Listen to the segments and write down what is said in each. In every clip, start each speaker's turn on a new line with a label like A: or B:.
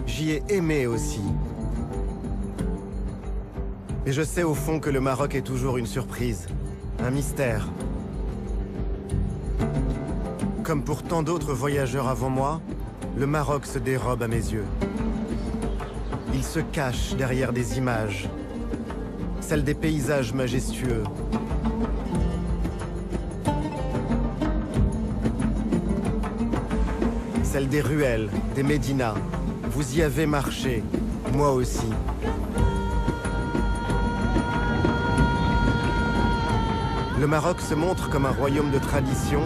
A: J'y ai aimé aussi. Et je sais au fond que le Maroc est toujours une surprise, un mystère. Comme pour tant d'autres voyageurs avant moi, le Maroc se dérobe à mes yeux. Il se cache derrière des images, celles des paysages majestueux. Celles des ruelles, des médinas. Vous y avez marché, moi aussi. Le Maroc se montre comme un royaume de tradition.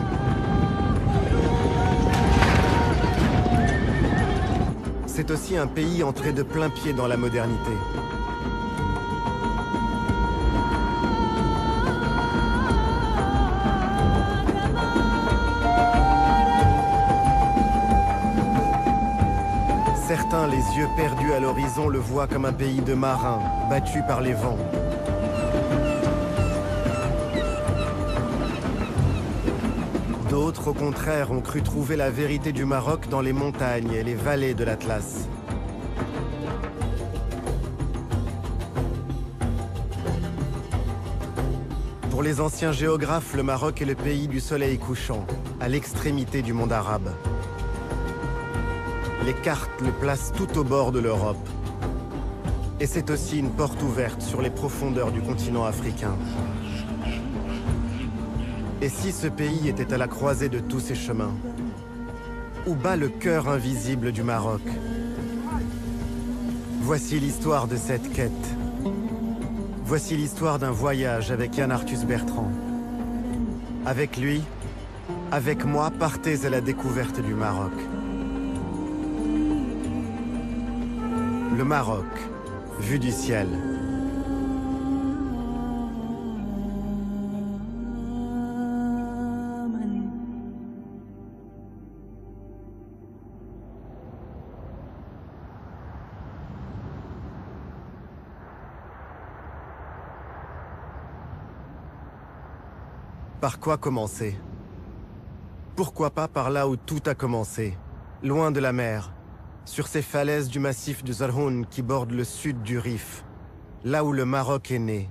A: C'est aussi un pays entré de plein pied dans la modernité. Certains, les yeux perdus à l'horizon, le voient comme un pays de marins, battus par les vents. D'autres, au contraire, ont cru trouver la vérité du Maroc dans les montagnes et les vallées de l'Atlas. Pour les anciens géographes, le Maroc est le pays du soleil couchant, à l'extrémité du monde arabe. Les cartes le placent tout au bord de l'Europe. Et c'est aussi une porte ouverte sur les profondeurs du continent africain. Et si ce pays était à la croisée de tous ces chemins? Où bat le cœur invisible du Maroc? Voici l'histoire de cette quête. Voici l'histoire d'un voyage avec Yann Arthus Bertrand. Avec lui, avec moi, partez à la découverte du Maroc. Le Maroc, vu du ciel. Par quoi commencer? Pourquoi pas par là où tout a commencé, loin de la mer, sur ces falaises du massif du Zarhoun qui bordent le sud du Rif, là où le Maroc est né.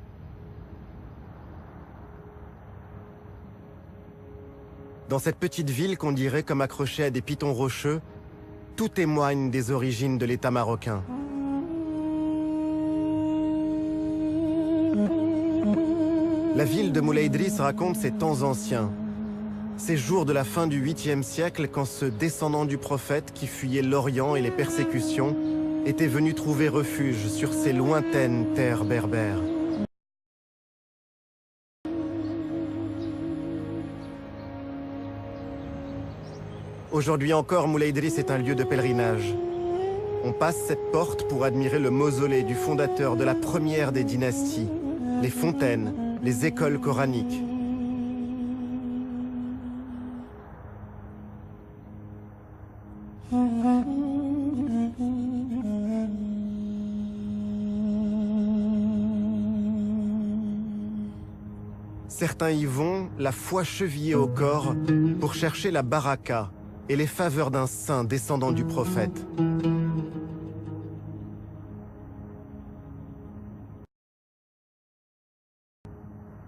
A: Dans cette petite ville qu'on dirait comme accrochée à des pitons rocheux, tout témoigne des origines de l'État marocain. La ville de Moulay Idriss raconte ses temps anciens, ces jours de la fin du 8e siècle quand ce descendant du prophète qui fuyait l'Orient et les persécutions était venu trouver refuge sur ces lointaines terres berbères. Aujourd'hui encore, Moulay Idriss est un lieu de pèlerinage. On passe cette porte pour admirer le mausolée du fondateur de la première des dynasties, les fontaines, les écoles coraniques. Certains y vont, la foi chevillée au corps, pour chercher la baraka et les faveurs d'un saint descendant du prophète.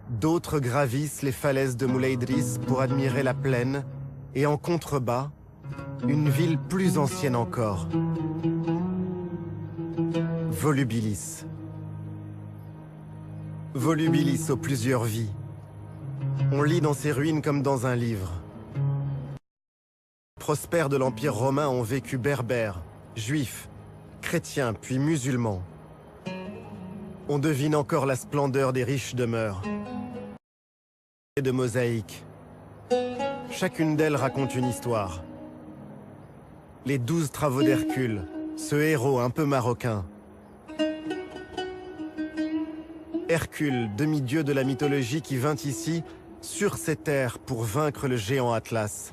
A: D'autres gravissent les falaises de Moulay Idriss pour admirer la plaine et en contrebas, une ville plus ancienne encore. Volubilis. Volubilis aux plusieurs vies. On lit dans ces ruines comme dans un livre. Les prospères de l'Empire romain ont vécu berbères, juifs, chrétiens puis musulmans. On devine encore la splendeur des riches demeures. Et de mosaïques. Chacune d'elles raconte une histoire. Les 12 travaux d'Hercule, ce héros un peu marocain. Hercule, demi-dieu de la mythologie qui vint ici, sur ces terres pour vaincre le géant Atlas.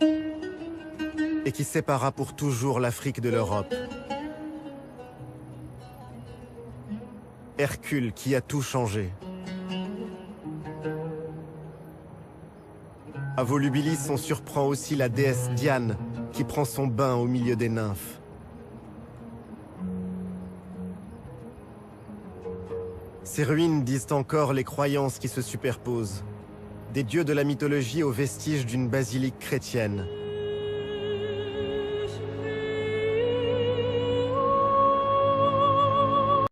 A: Et qui sépara pour toujours l'Afrique de l'Europe. Hercule qui a tout changé. À Volubilis, on surprend aussi la déesse Diane qui prend son bain au milieu des nymphes. Ces ruines disent encore les croyances qui se superposent. Des dieux de la mythologie aux vestiges d'une basilique chrétienne.